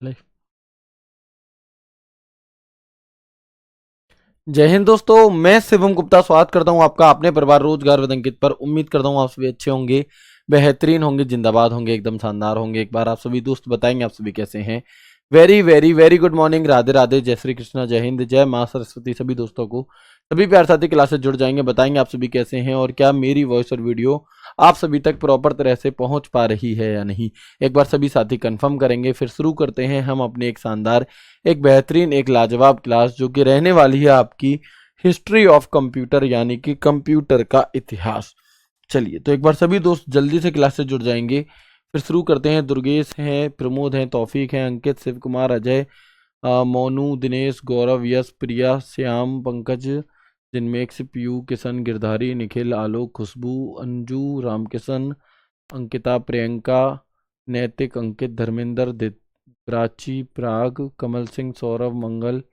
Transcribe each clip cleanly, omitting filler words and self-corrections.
जय हिंद दोस्तों, मैं शिवम गुप्ता स्वागत करता हूं आपका अपने परिवार रोजगार विद अंकित पर। उम्मीद करता हूं आप सभी अच्छे होंगे, बेहतरीन होंगे, जिंदाबाद होंगे, एकदम शानदार होंगे। एक बार आप सभी दोस्त बताएंगे आप सभी कैसे हैं। Very very very good morning, Radhe Radhe, जय श्री कृष्णा, जय हिंद, जय मां सरस्वती। सभी दोस्तों को, सभी प्यार साथी क्लास से जुड़ जाएंगे, बताएंगे आप सभी कैसे हैं और क्या मेरी वॉइस और वीडियो आप सभी तक प्रॉपर तरह से पहुंच पा रही है या नहीं। एक बार सभी साथी कंफर्म करेंगे, फिर शुरू करते हैं हम अपने एक शानदार, एक बेहतरीन, एक लाजवाब क्लास, जो कि रहने वाली है आपकी हिस्ट्री ऑफ कंप्यूटर, यानी कि कंप्यूटर का इतिहास। चलिए, तो एक बार सभी दोस्त जल्दी से क्लास से जुड़ जाएंगे, फिर शुरू करते हैं। दुर्गेश हैं, प्रमोद हैं, तौफीक हैं, अंकित, शिव कुमार, अजय, मोनू, दिनेश, गौरव, यश, प्रिया, श्याम, पंकज, जिनमेक्स, Piyu, Kishan, Girdhari, Nikhil, Alok, Khushboo, Anju, Ramkishan, Ankita, Priyanka, Naitik, Ankit, Dharmendra, Prachi, Prag, Kamal Singh, Saurabh, Mangal.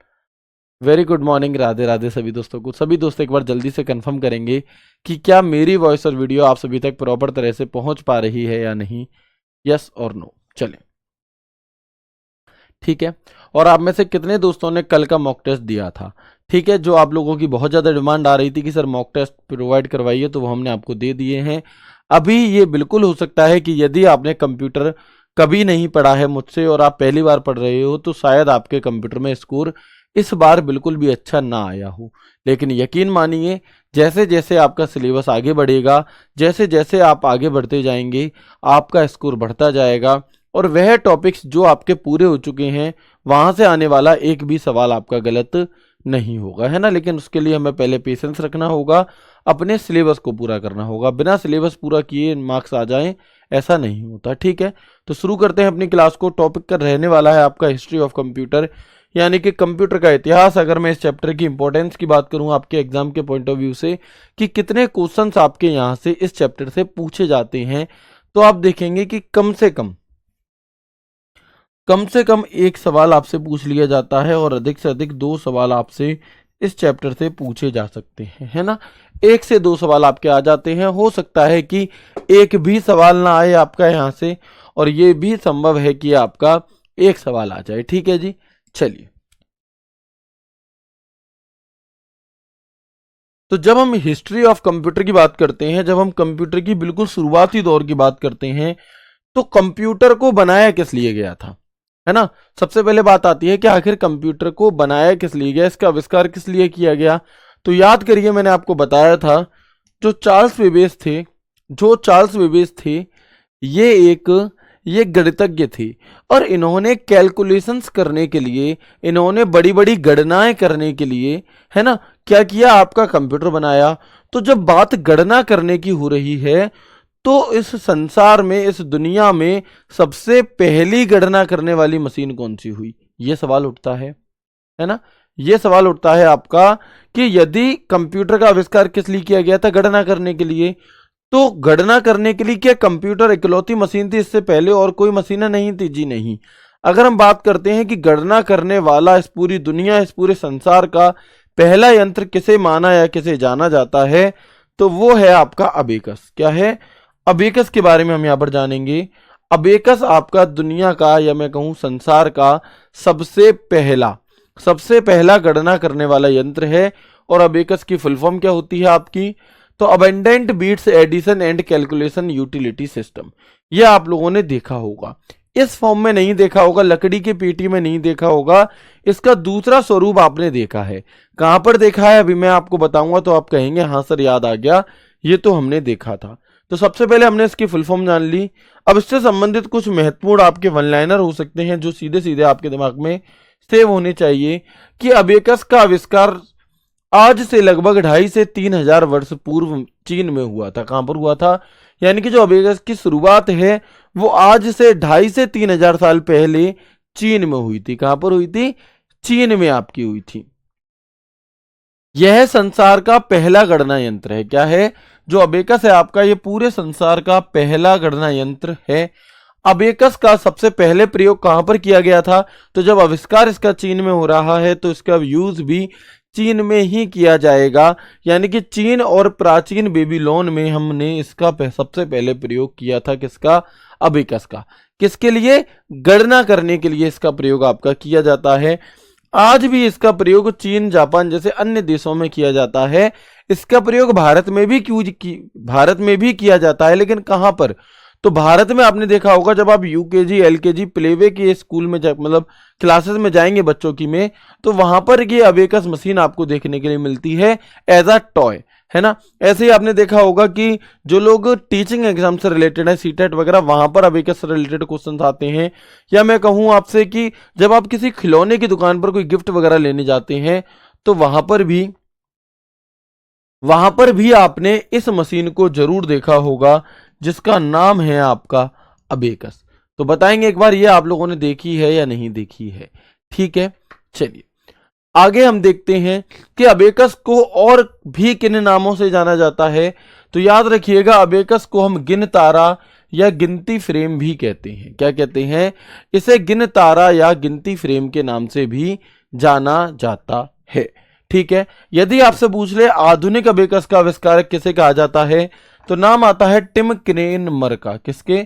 Very good morning, Radhe Radhe सभी दोस्तों को। सभी दोस्त एक बार जल्दी से कंफर्म करेंगे कि क्या मेरी वॉइस और वीडियो आप सभी तक प्रॉपर तरह से पहुंच पा रही है या नहीं। यस और नो। चलें, ठीक है। और आप में से कितने दोस्तों ने कल का मॉक टेस्ट दिया था? ठीक है, जो आप लोगों की बहुत ज़्यादा डिमांड आ रही थी कि सर मॉक टेस्ट प्रोवाइड करवाइए, तो वो हमने आपको दे दिए हैं। अभी ये बिल्कुल हो सकता है कि यदि आपने कंप्यूटर कभी नहीं पढ़ा है मुझसे और आप पहली बार पढ़ रहे हो, तो शायद आपके कंप्यूटर में स्कोर इस बार बिल्कुल भी अच्छा ना आया हो। लेकिन यकीन मानिए, जैसे जैसे आपका सिलेबस आगे बढ़ेगा, जैसे जैसे आप आगे बढ़ते जाएंगे, आपका स्कोर बढ़ता जाएगा और वह टॉपिक्स जो आपके पूरे हो चुके हैं, वहां से आने वाला एक भी सवाल आपका गलत नहीं होगा, है ना। लेकिन उसके लिए हमें पहले पेशेंस रखना होगा, अपने सिलेबस को पूरा करना होगा। बिना सिलेबस पूरा किए मार्क्स आ जाएं, ऐसा नहीं होता, ठीक है। तो शुरू करते हैं अपनी क्लास को। टॉपिक का रहने वाला है आपका हिस्ट्री ऑफ कंप्यूटर, यानी कि कंप्यूटर का इतिहास। अगर मैं इस चैप्टर की इंपॉर्टेंस की बात करूं आपके एग्जाम के पॉइंट ऑफ व्यू से, कि कितने क्वेश्चंस आपके यहां से इस चैप्टर से पूछे जाते हैं, तो आप देखेंगे कि कम से कम एक सवाल आपसे पूछ लिया जाता है और अधिक से अधिक 2 सवाल आपसे इस चैप्टर से पूछे जा सकते हैं, है ना। 1 से 2 सवाल आपके आ जाते हैं। हो सकता है कि एक भी सवाल ना आए आपका यहां से, और ये भी संभव है कि आपका एक सवाल आ जाए, ठीक है जी। चलिए, तो जब हम हिस्ट्री ऑफ कंप्यूटर की बात करते हैं, जब हम कंप्यूटर की बिल्कुल शुरुआती दौर की बात करते हैं, तो कंप्यूटर को बनाया किस लिए गया था, है ना। सबसे पहले बात आती है कि आखिर कंप्यूटर को बनाया किस लिए गया, इसका आविष्कार किस लिए किया गया। तो याद करिए, मैंने आपको बताया था, जो चार्ल्स वेबेज थे, ये एक ये गणितज्ञ थे और इन्होंने कैलकुलेशंस करने के लिए, इन्होंने बड़ी बड़ी गणनाएं करने के लिए, है ना, क्या किया, आपका कंप्यूटर बनाया। तो जब बात गणना करने की हो रही है, तो इस संसार में, इस दुनिया में सबसे पहली गणना करने वाली मशीन कौन सी हुई, ये सवाल उठता है ना। ये सवाल उठता है आपका कि यदि कंप्यूटर का आविष्कार किस लिए किया गया था, गणना करने के लिए, तो गणना करने के लिए क्या कंप्यूटर इकलौती मशीन थी? इससे पहले और कोई मशीनें नहीं थी? जी नहीं। अगर हम बात करते हैं कि गणना करने वाला इस पूरी दुनिया, इस पूरे संसार का पहला यंत्र किसे माना या किसे जाना जाता है, तो वो है आपका अबेकस। क्या है? अबेकस के बारे में हम यहां पर जानेंगे। अबेकस आपका दुनिया का, या मैं कहूं संसार का सबसे पहला गणना करने वाला यंत्र है। और अबेकस की फुल फॉर्म क्या होती है आपकी? तो abundant beats addition and calculation utility system. यह आप लोगों ने देखा होगा, इस फॉर्म में नहीं देखा होगा, लकड़ी की पेटी में नहीं देखा होगा, इसका दूसरा स्वरूप आपने देखा है। कहां पर देखा है, अभी मैं आपको बताऊंगा, तो आप कहेंगे हाँ सर याद आ गया, ये तो हमने देखा था। तो सबसे पहले हमने इसकी फुल फॉर्म जान ली। अब इससे संबंधित कुछ महत्वपूर्ण आपके वन लाइनर हो सकते हैं, जो सीधे सीधे आपके दिमाग में सेव होने चाहिए, कि अबेकस का आविष्कार आज से लगभग 2.5 से 3,000 वर्ष पूर्व चीन में हुआ था। कहां पर हुआ था? यानी कि जो अबेकस की शुरुआत है, वो आज से 2.5 से 3,000 साल पहले चीन में हुई थी। कहां पर हुई थी? चीन में आपकी हुई थी। यह संसार का पहला गणना यंत्र है। क्या है? जो अबेकस है आपका, ये पूरे संसार का पहला गणना यंत्र है। अबेकस का सबसे पहले प्रयोग कहां पर किया गया था? तो जब आविष्कार इसका चीन में हो रहा है, तो इसका यूज भी चीन में ही किया जाएगा। यानी कि चीन और प्राचीन बेबीलोन में हमने इसका सबसे पहले प्रयोग किया था। किसका? अबेकस का। किसके लिए? गणना करने के लिए इसका प्रयोग आपका किया जाता है। आज भी इसका प्रयोग चीन, जापान जैसे अन्य देशों में किया जाता है। इसका प्रयोग भारत में भी किया जाता है, लेकिन कहां पर? तो भारत में आपने देखा होगा जब आप यूकेजी, एलकेजी, प्लेवे के स्कूल में मतलब क्लासेस में जाएंगे बच्चों की में, तो वहां पर ये अबेकस मशीन आपको देखने के लिए मिलती है एज अ टॉय, है ना। ऐसे ही आपने देखा होगा कि जो लोग टीचिंग एग्जाम से रिलेटेड है, सीटेट वगैरह, वहां पर अबेकस से रिलेटेड क्वेश्चन आते हैं। या मैं कहूं आपसे कि जब आप किसी खिलौने की दुकान पर कोई गिफ्ट वगैरह लेने जाते हैं, तो वहां पर भी आपने इस मशीन को जरूर देखा होगा, जिसका नाम है आपका अबेकस। तो बताएंगे एक बार, ये आप लोगों ने देखी है या नहीं देखी है? ठीक है, चलिए आगे हम देखते हैं कि अबेकस को और भी किन नामों से जाना जाता है। तो याद रखिएगा, अबेकस को हम गिन तारा या गिनती फ्रेम भी कहते हैं। क्या कहते हैं? इसे गिन तारा या गिनती फ्रेम के नाम से भी जाना जाता है। ठीक है, यदि आपसे पूछ ले आधुनिक अबेकस का आविष्कारक किसे कहा जाता है, तो नाम आता है टिम क्रेनमर का। किसके?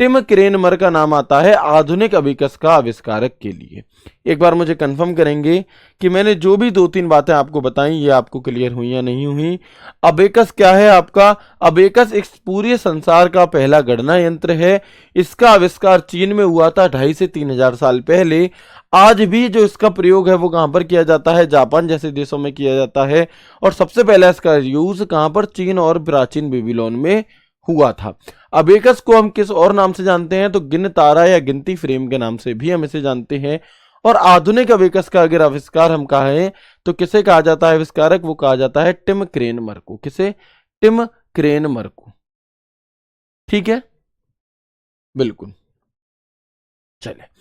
टिम क्रेनमर का नाम आता है आधुनिक अबेकस का आविष्कारक के लिए। एक बार मुझे कंफर्म करेंगे कि मैंने जो भी 2-3 बातें आपको बताई ये आपको क्लियर हुई या नहीं हुई। अबेकस क्या है आपका? अबेकस इस पूरे संसार का पहला गणना यंत्र है। इसका आविष्कार चीन में हुआ था 2500 से 3000 साल पहले। आज भी जो इसका प्रयोग है वो कहां पर किया जाता है? जापान जैसे देशों में किया जाता है। और सबसे पहला इसका यूज कहां पर? चीन और प्राचीन बेबीलोन में हुआ था। अबेकस को हम किस और नाम से जानते हैं? तो गिन तारा या गिनती फ्रेम के नाम से भी हम इसे जानते हैं। और आधुनिक अबेकस का अगर आविष्कार हम कहें तो किसे कहा जाता है आविष्कारक? वो कहा जाता है टिम क्रेनमर को। किसे? टिम क्रेनमर को। ठीक है, बिल्कुल। चले,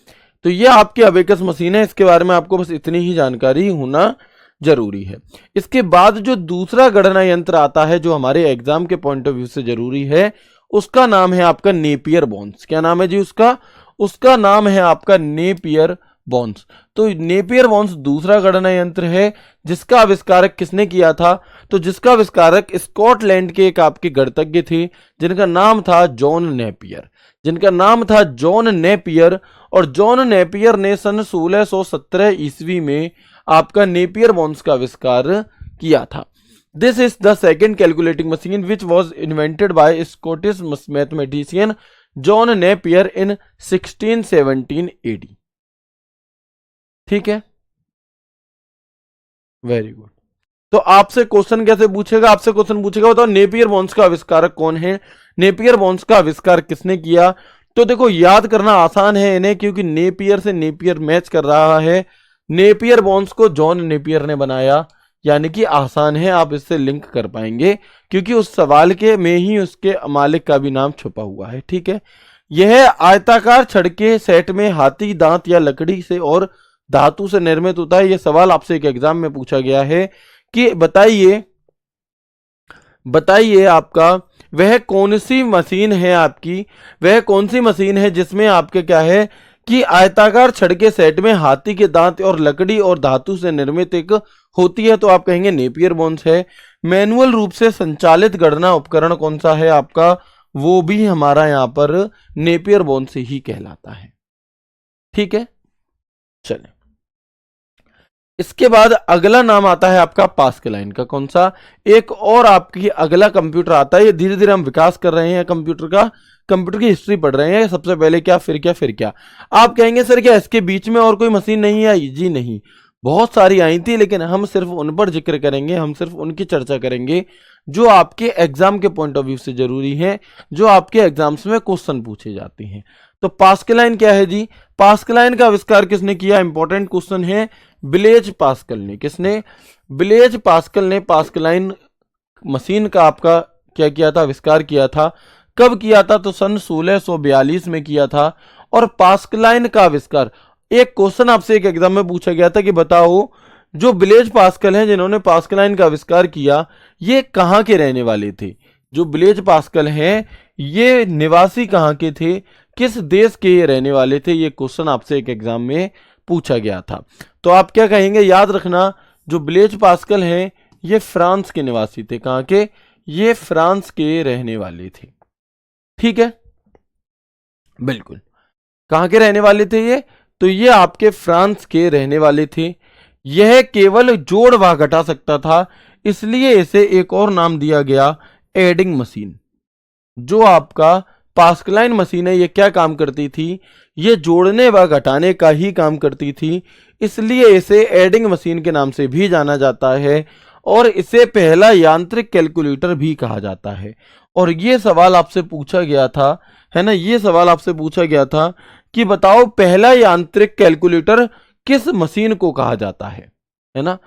तो ये आपकी अबेकस मशीन है। इसके बारे में आपको बस इतनी ही जानकारी होना जरूरी है। इसके बाद जो दूसरा गणना यंत्र आता है जो हमारे एग्जाम के पॉइंट ऑफ व्यू से जरूरी है, उसका नाम है आपका नेपियर बोन्स। क्या नाम है जी उसका? उसका नाम है आपका नेपियर बोन्स। तो नेपियर बोन्स दूसरा गणना यंत्र है जिसका आविष्कारक किसने किया था? तो जिसका आविष्कारक स्कॉटलैंड के एक आपके गणितज्ञ थे जिनका नाम था जॉन नेपियर। जिनका नाम था जॉन नेपियर। और जॉन नेपियर ने सन 1617 ईस्वी में आपका नेपियर बोन्स का आविष्कार किया था। This is the second calculating machine which was invented by Scottish mathematician John Napier in 1617 AD। ठीक है, वेरी गुड। तो आपसे क्वेश्चन कैसे पूछेगा? आपसे क्वेश्चन पूछेगा बताओ नेपियर बोन्स का आविष्कारक कौन है, नेपियर बोन्स का आविष्कार किसने किया। तो देखो याद करना आसान है इन्हें, क्योंकि नेपियर से नेपियर मैच कर रहा है। नेपियर बोन्स को जॉन नेपियर ने बनाया, यानी कि आसान है, आप इससे लिंक कर पाएंगे क्योंकि उस सवाल के में ही उसके मालिक का भी नाम छुपा हुआ है। ठीक है, यह आयताकार छड़ के सेट में हाथी दांत या लकड़ी से और धातु से निर्मित होता है। यह सवाल आपसे एक एग्जाम में पूछा गया है कि बताइए आपका वह कौन सी मशीन है आपकी, वह कौन सी मशीन है जिसमें आपके क्या है कि आयताकार छड़ के सेट में हाथी के दांत और लकड़ी और धातु से निर्मित एक होती है। तो आप कहेंगे नेपियर बोन्स है। मैनुअल रूप से संचालित गणना उपकरण कौन सा है आपका? वो भी हमारा यहां पर नेपियर बोन्स से ही कहलाता है। ठीक है, चले, इसके बाद अगला नाम आता है आपका पास्कलाइन का। कौन सा? एक और आपकी अगला कंप्यूटर आता है। ये धीरे धीरे हम विकास कर रहे हैं कंप्यूटर का, कंप्यूटर की हिस्ट्री पढ़ रहे हैं। सबसे पहले क्या, फिर क्या, फिर क्या। आप कहेंगे सर क्या इसके बीच में और कोई मशीन नहीं आई? जी नहीं, बहुत सारी आई थी, लेकिन हम सिर्फ उन पर जिक्र करेंगे, हम सिर्फ उनकी चर्चा करेंगे जो आपके एग्जाम के पॉइंट ऑफ व्यू से जरूरी है, जो आपके एग्जाम्स में क्वेश्चन पूछे जाते हैं। तो पास्कलाइन क्या है जी? पास्कलाइन का आविष्कार किसने किया? इंपॉर्टेंट क्वेश्चन है। ब्लेज पास्कल ने। किसने? ब्लेज पास्कल ने पास्कलाइन मशीन का आपका क्या किया था? आविष्कार किया था। कब किया था? तो सन 1642 में किया था। और पास्कलाइन का आविष्कार, एक क्वेश्चन आपसे एक एग्जाम में पूछा गया था कि बताओ जो ब्लेज पास्कल हैं जिन्होंने पास्कलाइन का आविष्कार किया, ये कहां के रहने वाले थे? जो ब्लेज पास्कल हैं ये निवासी कहां के थे, किस देश के ये रहने वाले थे? ये क्वेश्चन आपसे एक एग्जाम में पूछा गया था। तो आप क्या कहेंगे? याद रखना, जो ब्लेज पास्कल हैं ये फ्रांस के निवासी थे। कहां के? ये फ्रांस के रहने वाले थे। ठीक है, बिल्कुल। कहाँ के रहने वाले थे ये? तो ये आपके फ्रांस के रहने वाले थे। यह केवल जोड़ व घटा सकता था, इसलिए इसे एक और नाम दिया गया, एडिंग मशीन। जो आपका पास्कलाइन मशीन है, ये क्या काम करती थी? ये जोड़ने व घटाने का ही काम करती थी, इसलिए इसे एडिंग मशीन के नाम से भी जाना जाता है और इसे पहला यांत्रिक कैलकुलेटर भी कहा जाता है। और ये सवाल आपसे पूछा गया था, है ना, ये सवाल आपसे पूछा गया था कि बताओ पहला यांत्रिक कैलकुलेटर किस मशीन को कहा जाता है ना?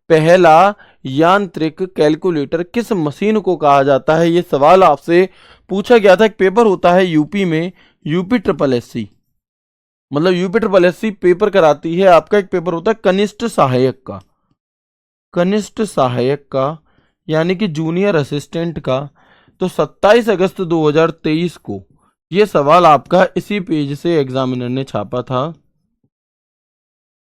पहला यांत्रिक कैलकुलेटर किस मशीन को कहा जाता है, यह सवाल आपसे पूछा गया था। एक पेपर होता है यूपी में, यूपी ट्रिपल एससी, मतलब यूपी ट्रिपल एससी पेपर कराती है आपका। एक पेपर होता है कनिष्ठ सहायक का, कनिष्ठ सहायक का यानी कि जूनियर असिस्टेंट का। तो 27 अगस्त 2023 को यह सवाल आपका इसी पेज से एग्जामिनर ने छापा था।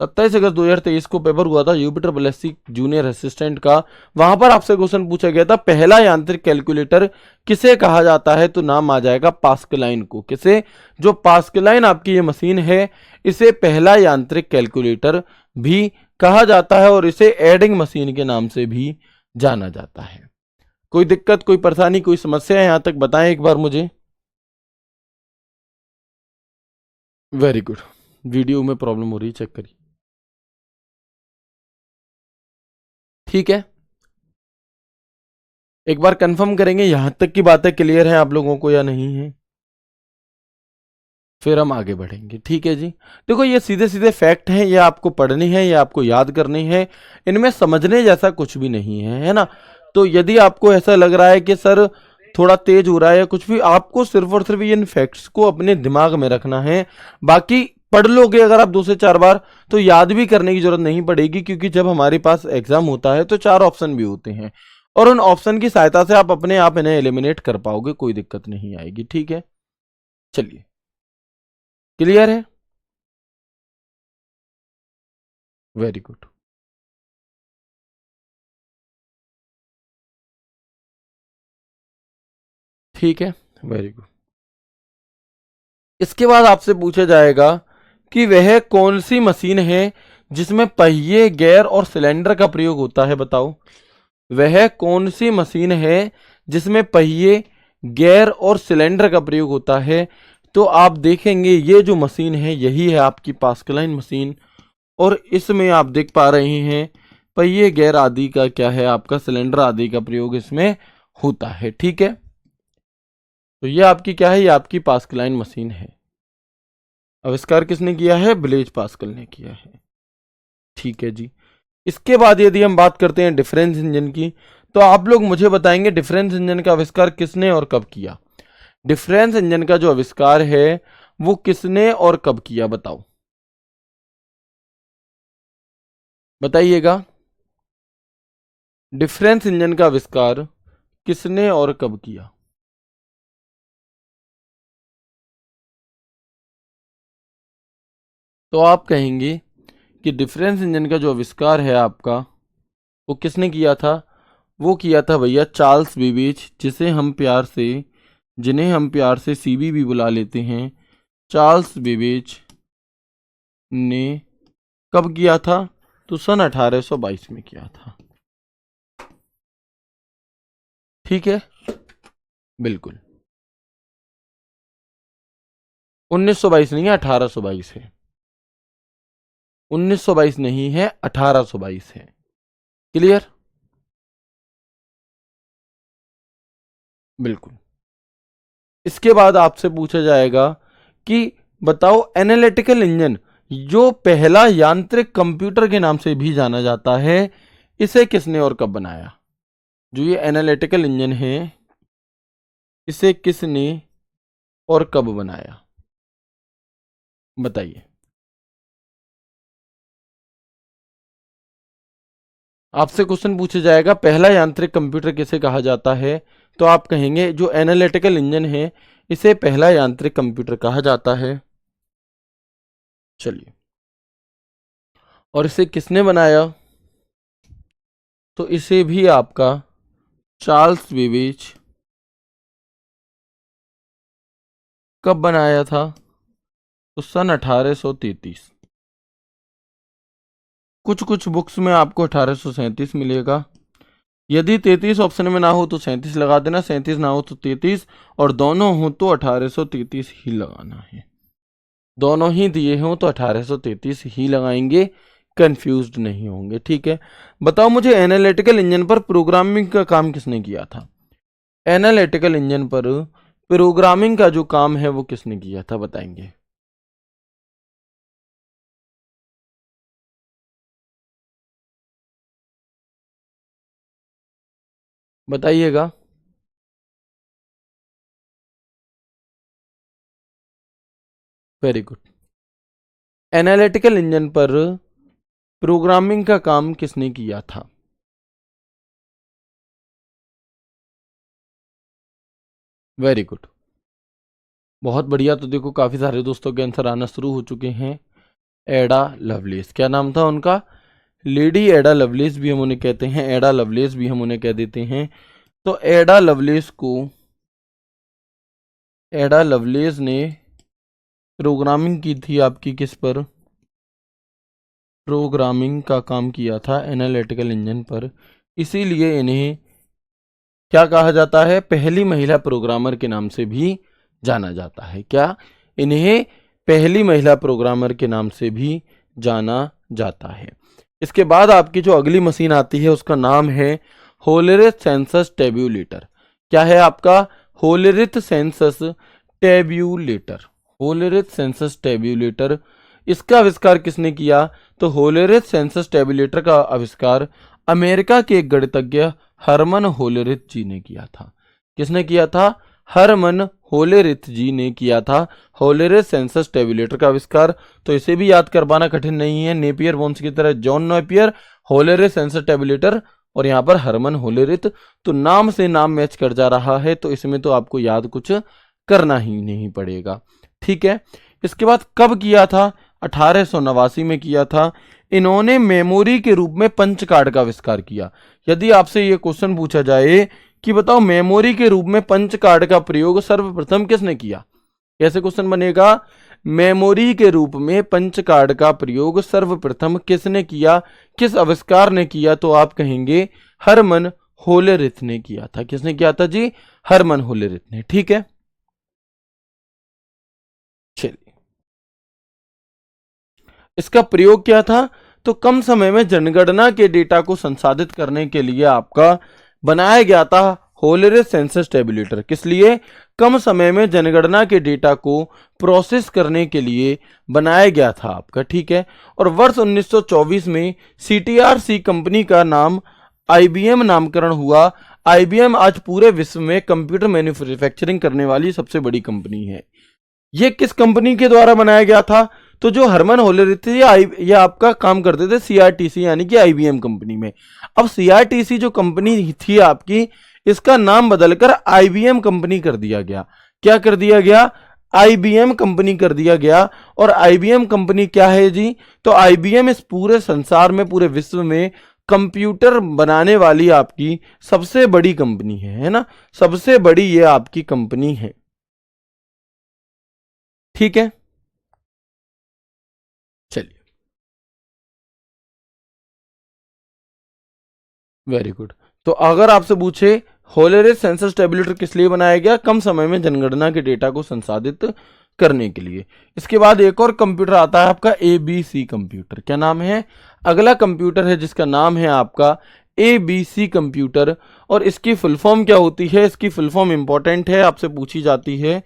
27 अगस्त 2023 को पेपर हुआ था UP triple SC junior assistant का। वहां पर आपसे क्वेश्चन पूछा गया था पहला यांत्रिक कैलकुलेटर किसे कहा जाता है, तो नाम आ जाएगा पास्कलाइन को। किसे? जो पास्कलाइन आपकी ये मशीन है, इसे पहला यांत्रिक कैलकुलेटर भी कहा जाता है और इसे एडिंग मशीन के नाम से भी जाना जाता है। कोई दिक्कत, कोई परेशानी, कोई समस्या है यहां तक बताएं एक बार मुझे। Very good. वीडियो में प्रॉब्लम हो रही है, चेक करिए। ठीक है, एक बार कंफर्म करेंगे यहां तक की बातें क्लियर हैं आप लोगों को या नहीं है, फिर हम आगे बढ़ेंगे। ठीक है जी। देखो ये सीधे सीधे फैक्ट हैं, ये आपको पढ़नी है, ये आपको याद करनी है, इनमें समझने जैसा कुछ भी नहीं है ना? तो यदि आपको ऐसा लग रहा है कि सर थोड़ा तेज हो रहा है या कुछ भी, आपको सिर्फ और सिर्फ इन फैक्ट्स को अपने दिमाग में रखना है। बाकी पढ़ लोगे अगर आप 2 से 4 बार तो याद भी करने की जरूरत नहीं पड़ेगी, क्योंकि जब हमारे पास एग्जाम होता है तो 4 ऑप्शन भी होते हैं और उन ऑप्शन की सहायता से आप अपने आप इन्हें एलिमिनेट कर पाओगे, कोई दिक्कत नहीं आएगी। ठीक है, चलिए, क्लियर है? Very good. ठीक है, वेरी गुड। इसके बाद आपसे पूछा जाएगा कि वह कौन सी मशीन है जिसमें पहिए, गियर और सिलेंडर का प्रयोग होता है, बताओ। वह कौन सी मशीन है जिसमें पहिए, गियर और सिलेंडर का प्रयोग होता है? तो आप देखेंगे ये जो मशीन है यही है आपकी पास्कलाइन मशीन, और इसमें आप देख पा रहे हैं पहिए, गियर आदि का क्या है, आपका सिलेंडर आदि का प्रयोग इसमें होता है। ठीक है, तो ये आपकी क्या है, ये आपकी पास्कलाइन मशीन है। आविष्कार किसने किया है? ब्लेज पास्कल ने किया है। ठीक है जी। इसके बाद यदि हम बात करते हैं डिफरेंस इंजन की, तो आप लोग मुझे बताएंगे डिफरेंस इंजन का आविष्कार किसने और कब किया? डिफरेंस इंजन का जो आविष्कार है वो किसने और कब किया, बताओ, बताइएगा। डिफरेंस इंजन का आविष्कार किसने और कब किया? तो आप कहेंगे कि डिफरेंस इंजन का जो आविष्कार है आपका वो किसने किया था? वो किया था भैया चार्ल्स बेबेज, जिन्हें हम प्यार से सीबी भी बुला लेते हैं। चार्ल्स बेबेज ने कब किया था? तो सन 1822 में किया था। ठीक है, बिल्कुल। 1922 नहीं है, 1822 है। 1922 नहीं है, 1822 है। क्लियर? बिल्कुल। इसके बाद आपसे पूछा जाएगा कि बताओ एनालिटिकल इंजन, जो पहला यांत्रिक कंप्यूटर के नाम से भी जाना जाता है, इसे किसने और कब बनाया? जो ये एनालिटिकल इंजन है, इसे किसने और कब बनाया, बताइए। आपसे क्वेश्चन पूछा जाएगा पहला यांत्रिक कंप्यूटर किसे कहा जाता है, तो आप कहेंगे जो एनालिटिकल इंजन है इसे पहला यांत्रिक कंप्यूटर कहा जाता है। चलिए, और इसे किसने बनाया? तो इसे भी आपका चार्ल्स बेबेज कब बनाया था? तो सन 1833। कुछ कुछ बुक्स में आपको 1837 मिलेगा। यदि 33 ऑप्शन में ना हो तो 37 लगा देना, 37 ना हो तो 33, और दोनों हो तो 1833 ही लगाना है। दोनों ही दिए हों तो 1833 ही लगाएंगे, कंफ्यूज्ड नहीं होंगे। ठीक है, बताओ मुझे एनालिटिकल इंजन पर प्रोग्रामिंग का काम किसने किया था? एनालिटिकल इंजन पर प्रोग्रामिंग का जो काम है वो किसने किया था, बताएंगे? बताइएगा। Very good. एनालिटिकल इंजन पर प्रोग्रामिंग का काम किसने किया था? वेरी गुड, बहुत बढ़िया। तो देखो काफी सारे दोस्तों के आंसर आना शुरू हो चुके हैं। एडा लवलेस, क्या नाम था उनका? लेडी एडा लवलेस भी हम उन्हें कहते हैं, एडा लवलेस भी हम उन्हें कह देते हैं। तो एडा लवलेस ने प्रोग्रामिंग की थी आपकी किस पर? प्रोग्रामिंग का काम किया था एनालिटिकल इंजन पर, इसीलिए इन्हें क्या कहा जाता है? पहली महिला प्रोग्रामर के नाम से भी जाना जाता है। क्या? इन्हें पहली महिला प्रोग्रामर के नाम से भी जाना जाता है। इसके बाद आपकी जो अगली मशीन आती है उसका नाम है होलेरिथ सेंसस टेब्यूलेटर। क्या है आपका? Hollerith census tabulator. Hollerith census tabulator, इसका आविष्कार किसने किया? तो होलेरिथ सेंसस टेब्यूलेटर का आविष्कार अमेरिका के एक गणितज्ञ हरमन होलेरिथ जी ने किया था। किसने किया था? हरमन होलेरिथ जी ने किया था होलेरिथ सेंसस टेब्यूलेटर का आविष्कार। तो इसे भी याद करवाना कठिन नहीं है, नेपियर वोन्स की तरह जॉन नेपियर, होलेरिथ सेंसस टेब्यूलेटर, और यहाँ पर हरमन होलेरिथ। तो नाम से नाम मैच कर जा रहा है, तो इसमें तो आपको याद कुछ करना ही नहीं पड़ेगा। ठीक है, इसके बाद कब किया था? 1889 में किया था। इन्होंने मेमोरी के रूप में पंच कार्ड का आविष्कार किया। यदि आपसे ये क्वेश्चन पूछा जाए कि बताओ मेमोरी के रूप में पंच कार्ड का प्रयोग सर्वप्रथम किसने किया, कैसे क्वेश्चन बनेगा? मेमोरी के रूप में पंच कार्ड का प्रयोग सर्वप्रथम किसने किया, किस आविष्कार ने किया? तो आप कहेंगे हरमन होलेरिथ ने किया था। किसने किया था जी? हरमन होलेरिथ ने। ठीक है, चलिए, इसका प्रयोग क्या था? तो कम समय में जनगणना के डेटा को संसाधित करने के लिए आपका बनाया गया था होलेरिथ सेंसस टेब्यूलेटर। किस लिए? कम समय में जनगणना के डेटा को प्रोसेस करने के लिए बनाया गया था आपका। ठीक है, और वर्ष 1924 में CTRC कंपनी का नाम IBM नामकरण हुआ। IBM आज पूरे विश्व में कंप्यूटर मैन्युफैक्चरिंग करने वाली सबसे बड़ी कंपनी है। ये किस कंपनी के द्वारा बनाया गया था? तो जो हरमन होलेरिथ थे ये आपका काम करते थे CRTC यानी कि IBM कंपनी में। अब CRTC जो कंपनी थी आपकी, इसका नाम बदलकर IBM कंपनी कर दिया गया। क्या कर दिया गया? IBM कंपनी कर दिया गया। और IBM कंपनी क्या है जी? तो IBM इस पूरे संसार में, पूरे विश्व में कंप्यूटर बनाने वाली आपकी सबसे बड़ी कंपनी है ना? सबसे बड़ी ये आपकी कंपनी है। ठीक है, चलिए, वेरी गुड। तो अगर आपसे पूछे होलेरिथ सेंसस टेब्यूलेटर किस लिए बनाया गया? कम समय में जनगणना के डेटा को संसाधित करने के लिए। इसके बाद एक और कंप्यूटर आता है आपका ABC कंप्यूटर। क्या नाम है? अगला कंप्यूटर है जिसका नाम है आपका ABC कंप्यूटर। और इसकी फुल फॉर्म क्या होती है? इसकी फुल फॉर्म इंपॉर्टेंट है, आपसे पूछी जाती है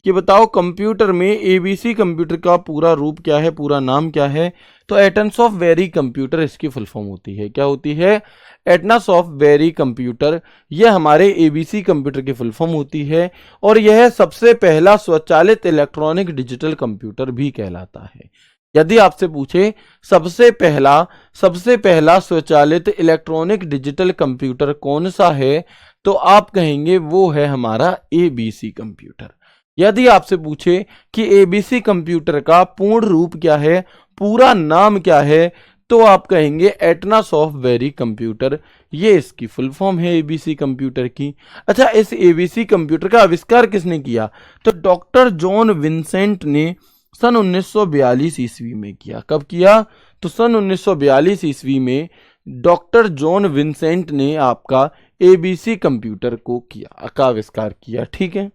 कि बताओ कंप्यूटर में ABC कंप्यूटर का पूरा रूप क्या है, पूरा नाम क्या है? तो एटम्स ऑफ वेरी कंप्यूटर इसकी फुल फॉर्म होती है। क्या होती है? एटम्स ऑफ वेरी कंप्यूटर, यह हमारे ABC कंप्यूटर की फुल फॉर्म होती है। और यह सबसे पहला स्वचालित इलेक्ट्रॉनिक डिजिटल कंप्यूटर भी कहलाता है। यदि आपसे पूछे सबसे पहला स्वचालित इलेक्ट्रॉनिक डिजिटल कंप्यूटर कौन सा है, तो आप कहेंगे वो है हमारा ABC कंप्यूटर। यदि आपसे पूछे कि ABC कंप्यूटर का पूर्ण रूप क्या है, पूरा नाम क्या है, तो आप कहेंगे एटना सॉफ्टवेयर कंप्यूटर, ये इसकी फुल फॉर्म है एबीसी कंप्यूटर की। अच्छा, इस एबीसी कंप्यूटर का आविष्कार किसने किया? तो डॉक्टर जॉन विंसेंट ने सन 1942 ईस्वी में किया। कब किया? तो सन 1942 ईस्वी में डॉक्टर जॉन विंसेंट ने आपका एबीसी कंप्यूटर को किया, का आविष्कार किया। ठीक है,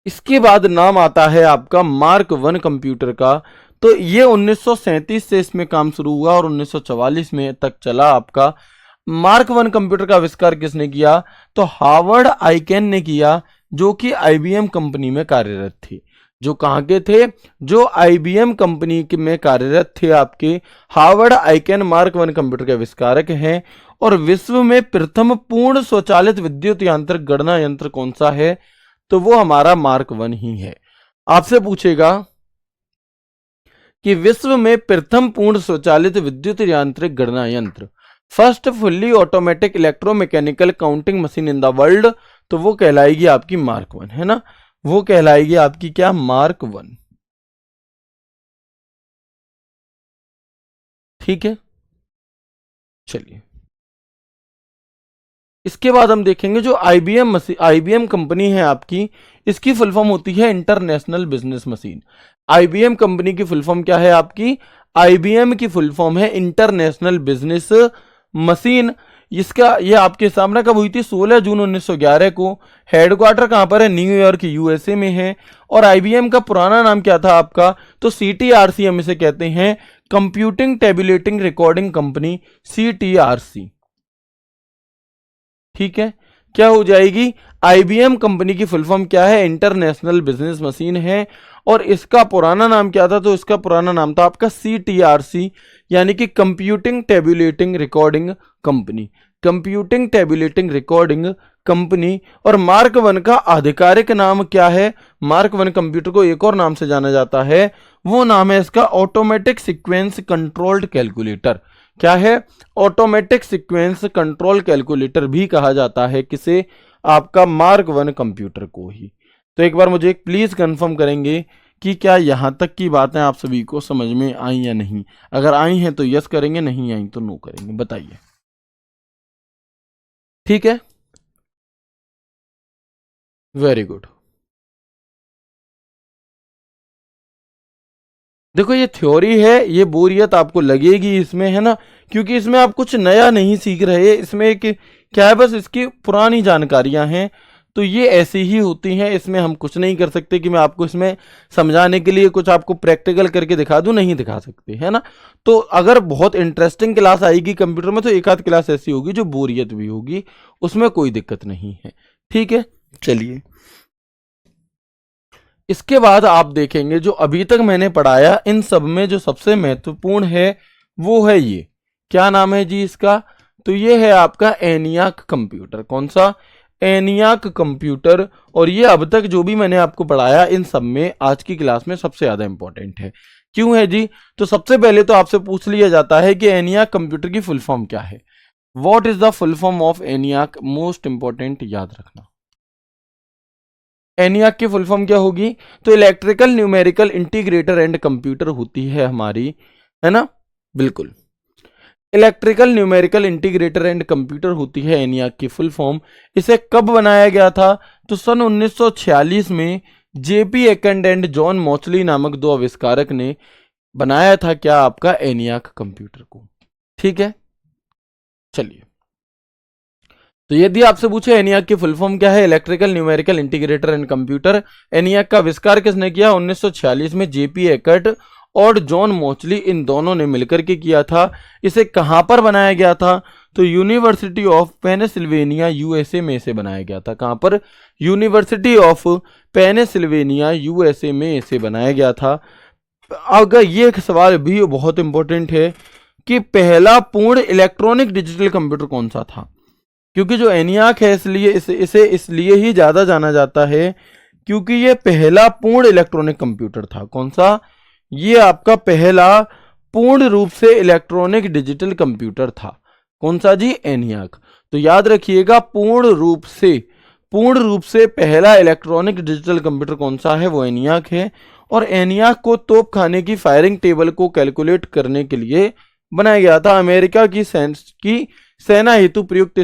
इसके बाद नाम आता है आपका मार्क वन कंप्यूटर का। तो ये 1937 से इसमें काम शुरू हुआ और 1944 में तक चला आपका। मार्क वन कंप्यूटर का आविष्कार किसने किया? तो हार्वर्ड आइकेन ने किया, जो कि आईबीएम कंपनी में कार्यरत थे। जो कहाँ के थे? जो आईबीएम कंपनी में कार्यरत थे आपके Harvard Aiken mark one computer के आविष्कारक हैं। और विश्व में प्रथम पूर्ण स्वचालित विद्युत यांत्रिक गणना यंत्र कौन सा है? तो वो हमारा मार्क वन ही है। आपसे पूछेगा कि विश्व में प्रथम पूर्ण स्वचालित विद्युत यांत्रिक गणना यंत्र, first fully automatic electromechanical counting machine in the world, तो वो कहलाएगी आपकी मार्क वन, है ना? वो कहलाएगी आपकी क्या? Mark one. ठीक है, चलिए इसके बाद हम देखेंगे जो आईबीएम कंपनी है आपकी, इसकी फुल फॉर्म होती है international business machine. IBM company की फुल फॉर्म क्या है आपकी? आईबीएम की फुल फॉर्म है इंटरनेशनल बिजनेस मशीन। इसका ये आपके सामने कब हुई थी? 16 जून 1911 को। हेडक्वार्टर कहां पर है? न्यूयॉर्क यूएसए में है। और आईबीएम का पुराना नाम क्या था आपका? तो सीटीआरसी हम इसे कहते हैं, कंप्यूटिंग टेबुलेटिंग रिकॉर्डिंग कंपनी, सीटीआरसी। ठीक है, क्या हो जाएगी? आईबीएम कंपनी की फुल फॉर्म क्या है? इंटरनेशनल बिजनेस मशीन है। और इसका पुराना नाम क्या था? तो इसका पुराना नाम था आपका सीटीआरसी, यानी कि computing tabulating recording company, computing tabulating recording company. और मार्क वन का आधिकारिक नाम क्या है? मार्क वन कंप्यूटर को एक और नाम से जाना जाता है, वो नाम है इसका ऑटोमेटिक सीक्वेंस कंट्रोल्ड कैलकुलेटर। क्या है? ऑटोमेटिक सीक्वेंस कंट्रोल कैलकुलेटर भी कहा जाता है। किसे? आपका मार्क वन कंप्यूटर को ही। तो एक बार मुझे प्लीज कंफर्म करेंगे कि क्या यहां तक की बातें आप सभी को समझ में आई या नहीं? अगर आई हैं तो यस करेंगे, नहीं आई तो नो करेंगे, बताइए। ठीक है, वेरी गुड। देखो ये थ्योरी है, ये बोरियत आपको लगेगी इसमें, है ना? क्योंकि इसमें आप कुछ नया नहीं सीख रहे, इसमें एक क्या है, बस इसकी पुरानी जानकारियां हैं। तो ये ऐसी ही होती हैं, इसमें हम कुछ नहीं कर सकते कि मैं आपको इसमें समझाने के लिए कुछ आपको प्रैक्टिकल करके दिखा दूं, नहीं दिखा सकते, है ना? तो अगर बहुत इंटरेस्टिंग क्लास आएगी कंप्यूटर में तो एक आध क्लास ऐसी होगी जो बोरियत भी होगी, उसमें कोई दिक्कत नहीं है। ठीक है, चलिए इसके बाद आप देखेंगे जो अभी तक मैंने पढ़ाया इन सब में जो सबसे महत्वपूर्ण है वो है ये, क्या नाम है जी इसका? तो ये है आपका एनियाक कंप्यूटर। कौन सा? ENIAC computer. और ये अब तक जो भी मैंने आपको पढ़ाया इन सब में आज की क्लास में सबसे ज्यादा इंपॉर्टेंट है। क्यों है जी? तो सबसे पहले तो आपसे पूछ लिया जाता है कि एनियाक कंप्यूटर की फुल फॉर्म क्या है। What is the full form of ENIAC? Most important, याद रखना। एनियाक की फुल फॉर्म क्या होगी? तो electrical numerical integrator and computer होती है हमारी, है ना? बिल्कुल, electrical numerical integrator and computer होती है एनियाक की फुल फॉर्म। इसे कब बनाया गया था? तो सन 1946 में जेपी एकेंड एंड जॉन मॉचली नामक दो आविष्कारक ने बनाया था क्या? आपका एनियाक कंप्यूटर को। ठीक है, चलिए तो यदि आपसे पूछे एनियाक की फुल फॉर्म क्या है? Electrical numerical integrator and computer. ENIAC का आविष्कार किसने किया? 1946 में जेपी एकर्ट और जॉन मोचली, इन दोनों ने मिलकर के किया था। इसे कहां पर बनाया गया था? तो यूनिवर्सिटी ऑफ पेनिसिल्वेनिया यूएसए में इसे बनाया गया था। कहां पर? यूनिवर्सिटी ऑफ पेनिसिल्वेनिया यूएसए में इसे बनाया गया था। अगर ये एक सवाल भी बहुत इंपॉर्टेंट है कि पहला पूर्ण इलेक्ट्रॉनिक डिजिटल कंप्यूटर कौन सा था? क्योंकि जो एनियाक है इसलिए इसे इसलिए ही ज्यादा जाना जाता है क्योंकि ये पहला पूर्ण इलेक्ट्रॉनिक कंप्यूटर था। कौन सा? ये आपका पहला पूर्ण रूप से इलेक्ट्रॉनिक डिजिटल कंप्यूटर था। कौन सा जी? एनियाक। तो याद रखिएगा पूर्ण रूप से पहला इलेक्ट्रॉनिक डिजिटल कंप्यूटर कौन सा है? वो एनियाक है। और एनियाक को तोपखाने की फायरिंग टेबल को कैलकुलेट करने के लिए बनाया गया था। अमेरिका की सेना हेतु प्रयुक्त